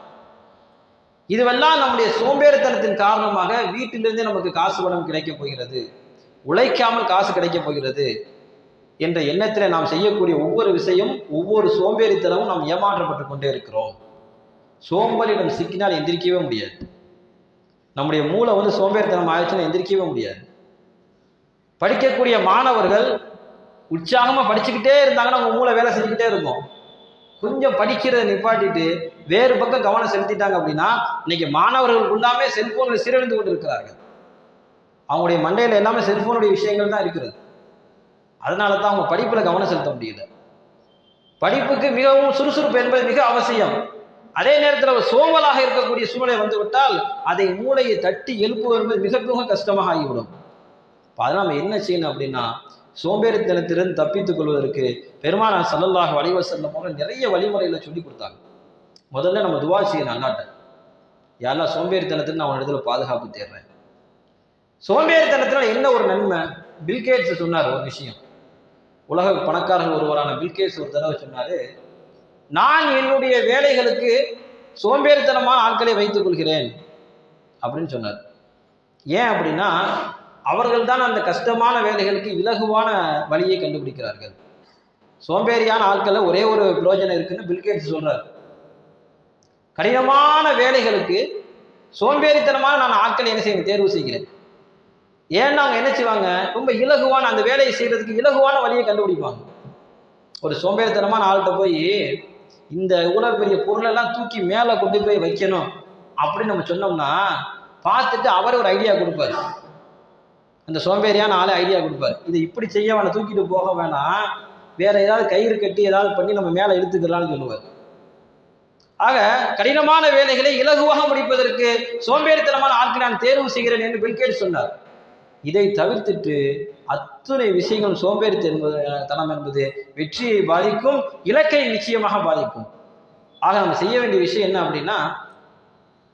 இதுவெல்லாம் நம்முடைய சோம்பேறித்தனத்தின் காரணமாக வீட்டிலிருந்தே நமக்கு காசு பணம் கிடைக்க போகிறது, உழைக்காமல் காசு கிடைக்க போகிறது என்ற எண்ணத்தில் நாம் செய்யக்கூடிய ஒவ்வொரு விஷயம், ஒவ்வொரு சோம்பேறித்தனமும் நாம் ஏமாற்றப்பட்டு கொண்டே இருக்கிறோம். சோம்பலிடம் சிக்கினால் எந்திரிக்கவே முடியாது. நம்முடைய மூளை வந்து சோம்பேறித்தனம் ஆயிடுச்சுன்னா எந்திரிக்கவே முடியாது. படிக்கக்கூடிய மாணவர்கள் உற்சாகமா படிச்சுக்கிட்டே இருந்தாங்கன்னா அவங்க மூளை வேலை செஞ்சுக்கிட்டே இருக்கும். கொஞ்சம் படிக்கிறத நிப்பாட்டிட்டு வேறு பக்கம் கவனம் செலுத்திட்டாங்க அப்படின்னா இன்னைக்கு மாணவர்கள் எல்லாமே செல்போனில் சீரழிந்து கொண்டு இருக்கிறார்கள். அவங்களுடைய மண்டையில எல்லாமே செல்போனுடைய விஷயங்கள் தான் இருக்கிறது. அதனால தான் அவங்க படிப்புல கவனம் செலுத்த முடியல. படிப்புக்கு மிகவும் சுறுசுறுப்பு என்பது மிக அவசியம். அதே நேரத்தில் ஒரு சோம்பலாக இருக்கக்கூடிய சூழ்நிலை வந்து விட்டால் அதை மூளையை தட்டி எழுப்புவது என்பது மிக மிக கஷ்டமாக ஆகிவிடும். அதனால் நம்ம என்ன செய்யணும் அப்படின்னா, சோம்பேறித்தனத்திலிருந்து தப்பித்துக் கொள்வதற்கு பெருமானார் ஸல்லல்லாஹு அலைஹி வஸல்லம் அவர்கள் நிறைய வழிமுறைகளை சொல்லி கொடுத்தாங்க. முதல்ல நம்ம துவா செய்யணும் அல்லாஹ்ட்ட, யா அல்லாஹ் சோம்பேறித்தனத்துக்கு நான் இடத்துல பாதுகாப்பு தேடுறேன். சோம்பேறித்தனத்தினால என்ன ஒரு நன்மை, பில்கேட்ஸ் சொன்னார் ஒரு விஷயம். உலக பணக்காரர்கள் ஒருவரான பில்கேட்ஸ் ஒரு தடவை சொன்னாரு, நான் என்னுடைய வேலைகளுக்கு சோம்பேறித்தனமான ஆட்களை வைத்துக் கொள்கிறேன் அப்படின்னு சொன்னார். ஏன் அப்படின்னா அவர்கள் தான் அந்த கஷ்டமான வேலைகளுக்கு இலகுவான வழியை கண்டுபிடிக்கிறார்கள். சோம்பேறியான ஆட்கள் ஒரே ஒரு பிரயோஜனம் இருக்குன்னு பில்கேட்ஸ் சொல்றார். கடினமான வேலைகளுக்கு சோம்பேறித்தனமான நான் ஆட்களை என்ன செய்ய தேர்வு செய்கிறேன். ஏன்னா அவங்க என்ன செய்வாங்க, ரொம்ப இலகுவான அந்த வேலையை செய்யறதுக்கு இலகுவான வழியை கண்டுபிடிப்பாங்க. ஒரு சோம்பேறித்தனமான ஆள்கிட்ட போய் இந்த இவ்வளவு பெரிய பொருளெல்லாம் தூக்கி மேலே கொண்டு போய் வைக்கணும் அப்படின்னு நம்ம சொன்னோம்னா பார்த்துட்டு அவர் ஒரு ஐடியா கொடுப்பாரு. அந்த சோம்பேறியான ஆளை ஐடியா கொடுப்பாரு, இதை இப்படி செய்ய வேணாம், தூக்கிட்டு போக வேணாம், வேற ஏதாவது கயிறு கட்டி ஏதாவது பண்ணி நம்ம மேலே இழுத்துக்கலாம்னு சொல்லுவார். ஆக கடினமான வேலைகளை இலகுவாக முடிப்பதற்கு சோம்பேறித்தனமான ஆட்களை நான் தேர்வு செய்கிறேன் என்று பில்கேட்ஸ் சொன்னார். இதை தவிர்த்துட்டு அத்துணை விஷயங்கள் சோம்பேறித்தனம் என்பது வெற்றியை பாதிக்கும், இலக்கை நிச்சயமாக பாதிக்கும். ஆக நம்ம செய்ய வேண்டிய விஷயம் என்ன அப்படின்னா,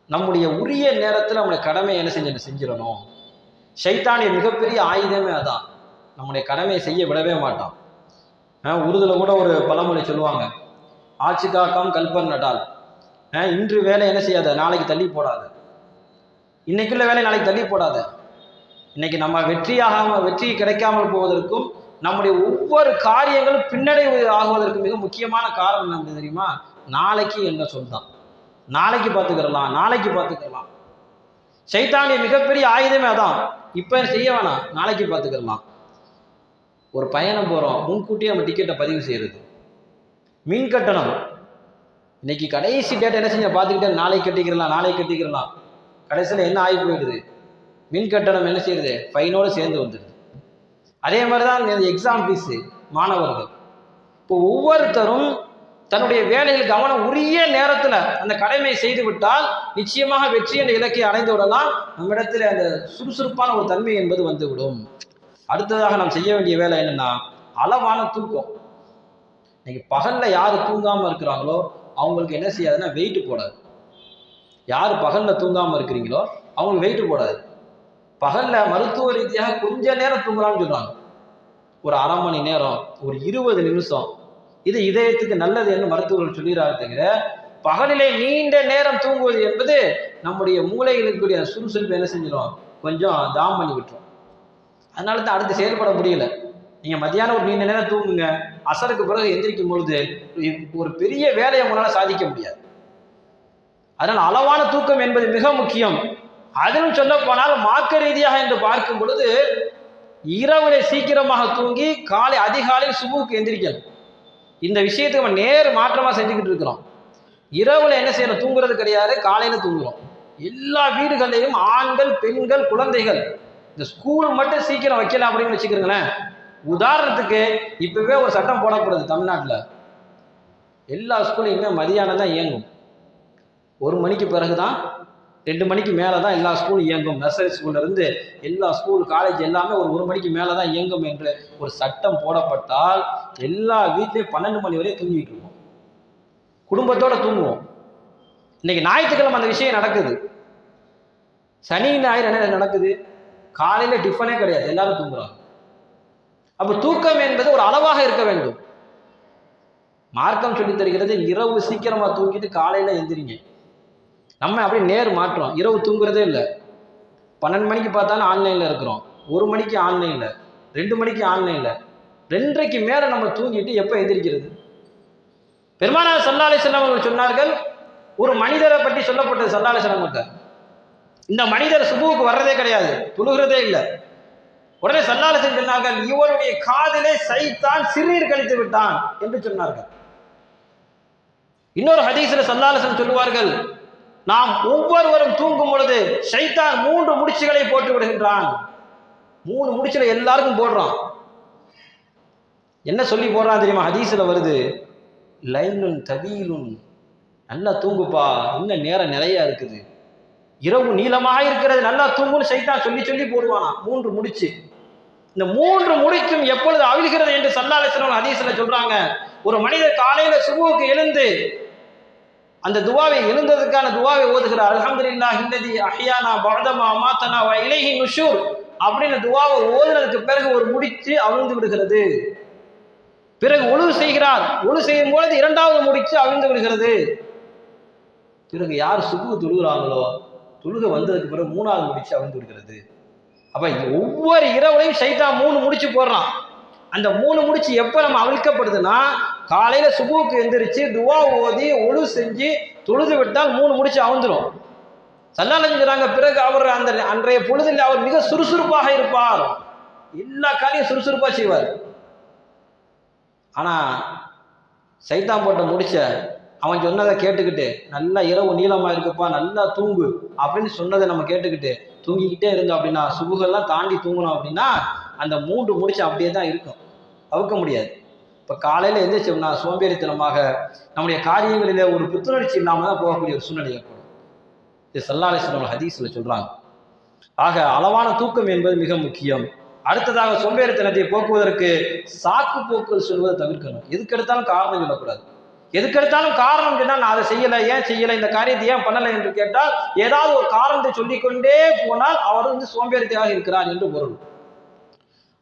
நம்முடைய உரிய நேரத்தில் நம்முடைய கடமையை என்ன செஞ்சிடணும். ஷைத்தானிய மிகப்பெரிய ஆயுதமே அதான், நம்முடைய கடமையை செய்ய விடவே மாட்டான். உருதுல கூட ஒரு பழமொழி சொல்லுவாங்க, ஆட்சி காக்காம் கல்பர் நடால். இன்று வேலை என்ன செய்யாத, நாளைக்கு தள்ளி போடாத. இன்னைக்குள்ள வேலை நாளைக்கு தள்ளி போடாத. இன்னைக்கு நம்ம வெற்றி கிடைக்காமல் போவதற்கும் நம்முடைய ஒவ்வொரு காரியங்களும் பின்னடைவு ஆகுவதற்கு மிக முக்கியமான காரணம் என்ன தெரியுமா, நாளைக்கு என்ன சொல்தான், நாளைக்கு பார்த்துக்கிறலாம். சைத்தானிய மிகப்பெரிய ஆயுதமே அதான். இப்ப செய்ய வேணாம், நாளைக்கு பார்த்துக்கலாம். ஒரு பயணம் போறோம், முன்கூட்டியே நம்ம டிக்கெட்டை பதிவு செய்யறது. மின் கட்டணம் இன்னைக்கு கடைசி டேட்டை என்ன செஞ்ச பார்த்துக்கிட்டே நாளைக்கு கட்டிக்கிறலாம். கடைசியில் என்ன ஆகி போயிடுது, மின் கட்டணம் என்ன செய்யுது, ஃபைனோடு சேர்ந்து வந்துடுது. அதே மாதிரிதான் எக்ஸாம் ஃபீஸு மாணவர்கள். இப்போ ஒவ்வொருத்தரும் தன்னுடைய வேலையில் கவனம் உரிய நேரத்தில் அந்த கடமையை செய்து விட்டால் நிச்சயமாக வெற்றி என்ற இலக்கை அடைந்து விடலாம். நம்மிடத்தில் அந்த சுறுசுறுப்பான ஒரு தன்மை என்பது வந்துவிடும். அடுத்ததாக நாம் செய்ய வேண்டிய வேலை என்னன்னா, அளவான தூக்கம். இன்னைக்கு பகல்ல யாரு தூங்காம இருக்கிறாங்களோ அவங்களுக்கு என்ன செய்யாதுன்னா வெயிட் போடாது. யாரு பகல்ல தூங்காம இருக்கிறீங்களோ அவங்களுக்கு வெயிட் போடாது. பகல்ல மருத்துவ ரீதியாக கொஞ்ச நேரம் தூங்கலாம்னு சொல்றாங்க. ஒரு அரை மணி நேரம், ஒரு 20 நிமிஷம், இது இதயத்துக்கு நல்லது என்று மருத்துவர்கள் சொல்கிறார்கள். தவிர பகலிலே நீண்ட நேரம் தூங்குவது என்பது நம்முடைய மூளைகளுக்குரிய சுறுசுறுப்பு என்ன செஞ்சிடும், கொஞ்சம் தாம் பண்ணி விட்டுரும். அதனால தான் அடுத்து செயல்பட முடியல. நீங்க மத்தியானம் ஒரு நீண்ட நேரம் தூங்குங்க, அசருக்கு பிறகு எந்திரிக்கும் பொழுது ஒரு பெரிய வேலையை உங்களால சாதிக்க முடியாது. அதனால் அளவான தூக்கம் என்பது மிக முக்கியம். அதிலும் சொல்ல போனால் மார்க்க ரீதியாக என்று பார்க்கும் பொழுது இரவுல சீக்கிரமாக தூங்கி காலை அதிகாலையில் சுபுக்கு எந்திரிக்கணும். இந்த விஷயத்தை நம்ம நேர் மாற்றமா செஞ்சுக்கிட்டு இருக்கிறோம். இரவுல என்ன செய்யணும், தூங்குறது கிடையாது, காலையில தூங்குறோம். எல்லா வீடுகள்லையும் ஆண்கள், பெண்கள், குழந்தைகள், இந்த ஸ்கூல் மட்டும் சீக்கிரம் வைக்கல அப்படின்னு வச்சுக்கிறீங்களேன். உதாரணத்துக்கு இப்பவே ஒரு சட்டம் போடப்படுது தமிழ்நாட்டில், எல்லா ஸ்கூலையுமே மதியானம் தான் இயங்கும். 1 மணிக்கு பிறகுதான், 2 மணிக்கு மேலே தான் எல்லா ஸ்கூலும் இயங்கும். நர்சரி ஸ்கூல்ல இருந்து எல்லா ஸ்கூல், காலேஜ் எல்லாமே ஒரு 1 மணிக்கு மேலே தான் இயங்கும் என்று ஒரு சட்டம் போடப்பட்டால் எல்லா வீட்லேயும் 12 மணி வரையும் தூங்கிட்டு இருக்கோம், குடும்பத்தோட தூங்குவோம். இன்னைக்கு ஞாயிற்றுக்கிழமை அந்த விஷயம் நடக்குது. சனி ஞாயிறு என்ன நடக்குது, காலையில டிஃபனே கிடையாது, எல்லாரும் தூங்குறாங்க. அப்ப தூக்கம் என்பது ஒரு அளவாக இருக்க வேண்டும். மார்க்கம் சொல்லி தருகிறது, இரவு சீக்கிரமா தூங்கிட்டு காலையில எந்திரிங்க. நம்ம அப்படி நேர் மாற்றோம், இரவு தூங்குறதே இல்லை. 12 மணிக்கு பார்த்தாலும் ஆன்லைன்ல இருக்கிறோம், 1 மணிக்கு ஆன்லைன்ல, 2 மணிக்கு ஆன்லைன்ல, 2:30க்கு மேல நம்ம தூங்கிட்டு எப்ப எந்திரிக்கிறது? பெருமானார் ஸல்லல்லாஹு அலைஹி வஸல்லம் அவர்கள் சொன்னார்கள், ஒரு மனிதரை பற்றி சொல்லப்பட்டது ஸல்லல்லாஹு அலைஹி வஸல்லம் கிட்ட, இந்த மனிதர் சுபுவுக்கு வர்றதே கிடையாது, தொழுகிறதே இல்லை. உடனே ஸல்லல்லாஹு அலைஹி வஸல்லம் சொன்னார்கள், இவருடைய காதிலே சைத்தான் சிறுநீர் கழித்து விட்டான் என்று சொன்னார்கள். இன்னொரு ஹதீஸ்ல ஸல்லல்லாஹு அலைஹி வஸல்லம் சொல்லுவார்கள், நாம் ஒவ்வொருவரும் தூங்கும் பொழுது ஷைத்தான் 3 முடிச்சுகளை போட்டு விடுகின்றான். 3 முடிச்சுல எல்லாருக்கும் போடுறான். என்ன சொல்லி போடுறான் தெரியுமா? ஹதீஸ்ல வருது, லைனுன் தவீலுன், நல்லா தூங்குப்பா, இன்னும் நேரம் நிறைய இருக்குது, இரவு நீளமாக இருக்கிறது, நல்லா தூங்குன்னு ஷைத்தான் சொல்லி சொல்லி போடுவானா 3 முடிச்சு. இந்த 3 முடிக்கும் எப்பொழுது அவிழ்கிறது என்று ஸல்லல்லாஹு அலைஹி வஸல்லம் ஹதீஸ்ல சொல்றாங்க, ஒரு மனிதர் காலையில சுபுவுக்கு எழுந்து அந்த துவாவை, எழுந்ததுக்கான துவாவை ஓதுகிறார், அல்ஹம்துலில்லாஹி அல்லதி அஹ்யானா பஅதமா அமாதனா வ இலைஹி நுஷூர் அப்படின்னு துவாவை ஓதுனதுக்கு பிறகு ஒரு முடிச்சு அவிழ்ந்து விடுகிறது. பிறகு ஒழு செய்கிறார், ஒழு செய்யும் பொழுது 2வது முடிச்சு அவிழ்ந்து விடுகிறது. பிறகு யார் சுபு தொழுகிறாங்களோ தொழுக வந்ததுக்கு பிறகு 3வது முடிச்சு அவிழ்ந்து விடுகிறது. அப்ப ஒவ்வொரு இரவுலையும் ஷைத்தான் 3 முடிச்சு போடுறான். அந்த 3 முடிச்சு எப்ப நம்ம அவிழ்க்கப்படுதுன்னா, காலையில சுபுவுக்கு எந்திரிச்சு துவா ஓதி ஒழு செஞ்சு தொழுது விட்டால் 3 முடிச்சு அவுந்துரும். சல்லாலஞ்சுறாங்க. பிறகு அவர் அந்த அன்றைய பொழுதில் அவர் மிக சுறுசுறுப்பாக இருப்பார், எல்லா காரியம் சுறுசுறுப்பா செய்வார். ஆனா சைத்தான் போட்ட முடிச்ச அவன் சொன்னதை கேட்டுக்கிட்டு, நல்லா இரவு நீளமா இருக்குப்பா, நல்லா தூங்கு அப்படின்னு சொன்னதை நம்ம கேட்டுக்கிட்டு தூங்கிக்கிட்டே இருந்தோம் அப்படின்னா, சுபுகெல்லாம் தாண்டி தூங்கணும் அப்படின்னா அந்த 3 முடிச்சு அப்படியே தான் இருக்கும், அவுக்க முடியாது. இப்போ காலையில் எந்திரிச்சோம்னா சோம்பேறித்தனமாக நம்முடைய காரியங்களிலே ஒரு புத்துணர்ச்சி இல்லாமல் தான் போகக்கூடிய ஒரு சூழ்நிலை ஏற்படும். இது ஸல்லல்லாஹு அலைஹி வஸல்லம் ஹதீஸில் சொல்றாங்க. ஆக அளவான தூக்கம் என்பது மிக முக்கியம். அடுத்ததாக சோம்பேறித்தனத்தை போக்குவதற்கு சாக்கு போக்குகள் சொல்வதை தவிர்க்கணும். எதுக்கெடுத்தாலும் காரணம் சொல்லக்கூடாது. எதுக்கெடுத்தாலும் காரணம் சொன்னா நான் அதை செய்யலை, ஏன் செய்யலை, இந்த காரியத்தை ஏன் பண்ணலை என்று கேட்டால் ஏதாவது ஒரு காரணத்தை சொல்லிக்கொண்டே போனால் அவர் சோம்பேறித்தனமாக இருக்கிறார் என்று பொருள்.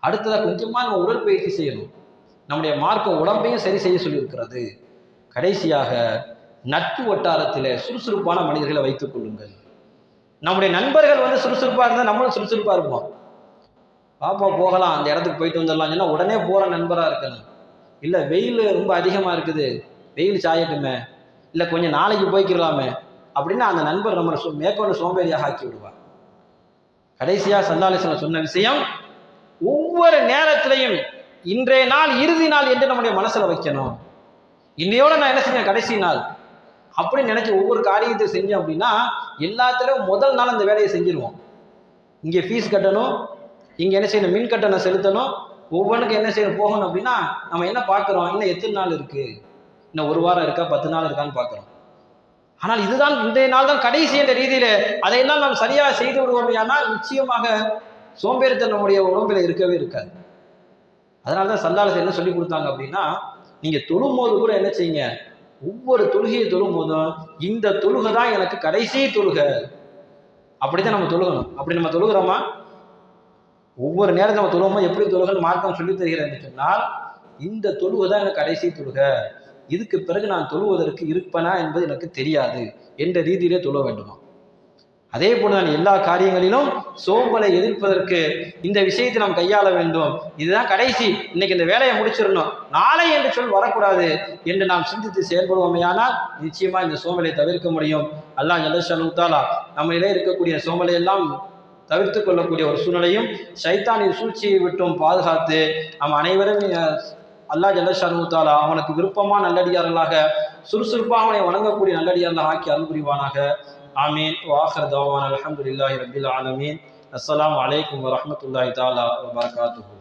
அடுத்ததாக கொஞ்சமா நம்ம உடற்பயிற்சி செய்யணும். நம்முடைய மார்க்கம் உடம்பையும் சரி செய்ய சொல்லியிருக்கிறது. கடைசியாக நட்பு வட்டாரத்தில் சுறுசுறுப்பான மனிதர்களை வைத்துக் கொள்ளுங்கள். நம்முடைய நண்பர்கள் சுறுசுறுப்பா இருந்தால் நம்மளும் சுறுசுறுப்பா இருப்போம். பாப்பா போகலாம், அந்த இடத்துக்கு போயிட்டு வந்துடலாம் சொன்னா உடனே போற நண்பரா இருக்கணும். இல்லை வெயில் ரொம்ப அதிகமா இருக்குது, வெயில் சாயட்டுமே, இல்லை கொஞ்சம் நாளைக்கு போய்க்கலாமே அப்படின்னா அந்த நண்பர் நம்ம மேற்கொண்டு சோம்பேறியாக ஆக்கி விடுவார். கடைசியா ஸல்லல்லாஹு அலைஹி வஸல்லம் சொன்ன விஷயம், ஒவ்வொரு நேரத்திலையும் இன்றைய நாள் இறுதி நாள் என்று நம்முடைய மனசுல வைக்கணும். இன்னையோட நான் என்ன செஞ்சேன் கடைசி நாள் அப்படின்னு நினைச்சு ஒவ்வொரு காரியத்தை செஞ்சோம் அப்படின்னா எல்லாத்திலும் முதல் நாள் அந்த வேலையை செஞ்சிருவோம். இங்கே ஃபீஸ் கட்டணும், இங்கே என்ன செய்யணும், மின் கட்டணம் செலுத்தணும், ஒவ்வொன்றுக்கும் என்ன செய்யணும் போகணும் அப்படின்னா நம்ம என்ன பார்க்குறோம், இன்னும் எத்தனை நாள் இருக்கு, இன்னும் 1 வாரம் இருக்கா, 10 நாள் இருக்கான்னு பார்க்குறோம். ஆனால் இதுதான் இன்றைய நாள் தான் கடைசி என்ற ரீதியில அதையெல்லாம் நாம் சரியாக செய்து விடுவோம். ஆனால் நிச்சயமாக சோம்பேறித்தனம் நம்முடைய உடம்பில் இருக்கவே இருக்காது. அதனால தான் ஸல்லல்லாஹு அலைஹி வஸல்லம் என்ன சொல்லி கொடுத்தாங்க அப்படின்னா, நீங்க தொழும்போது கூட என்ன செய்யுங்க, ஒவ்வொரு தொழுகையை தொழும் போதும் இந்த தொழுகை தான் எனக்கு கடைசி தொழுகை அப்படிதான் நம்ம தொழுகணும். அப்படி நம்ம தொழுகிறோமா? ஒவ்வொரு நேரம் நம்ம தொழுவோமா? எப்படி தொழுகன்னு மார்க்கம் சொல்லி தருகிறேன்னு சொன்னால், இந்த தொழுகை தான் எனக்கு கடைசி தொழுகை, இதுக்கு பிறகு நான் தொழுவதற்கு இருப்பனா என்பது எனக்கு தெரியாது என்ற ரீதியிலே தொழ வேண்டுமா. அதே போலதான் எல்லா காரியங்களிலும் சோம்பலை எதிர்ப்பதற்கு இந்த விஷயத்தை நாம் கையாள வேண்டும். இதுதான் கடைசி, இன்னைக்கு இந்த வேலையை முடிச்சிடணும், நாளை என்று சொல் வரக்கூடாது என்று நாம் சிந்தித்து செயல்படுவோமையானால் நிச்சயமா இந்த சோம்பலை தவிர்க்க முடியும். அல்லாஹ் ஜல்ல ஷஅனுஹு தஆலா நம்மிலே இருக்கக்கூடிய சோம்பலை எல்லாம் தவிர்த்து கொள்ளக்கூடிய ஒரு சூழ்நிலையும் ஷைத்தானின் சூழ்ச்சியை விட்டும் பாதுகாத்து நம் அனைவரும் அல்லாஹ் ஜல்ல ஷஅனுஹு தஆலா அவனுக்கு விருப்பமான நல்லடியார்களாக சுறுசுறுப்பாக அவனை வணங்கக்கூடிய நல்லடியார்களாக ஆக்கி அருள் புரிவானாக. ஆமீன். வாஹிர் தஅவானா அல்ஹம்துலில்லாஹி ரப்பில் ஆலமீன். அஸ்ஸலாமு அலைக்கும் வரஹ்மத்துல்லாஹி தஆலா வபரகாத்துஹு.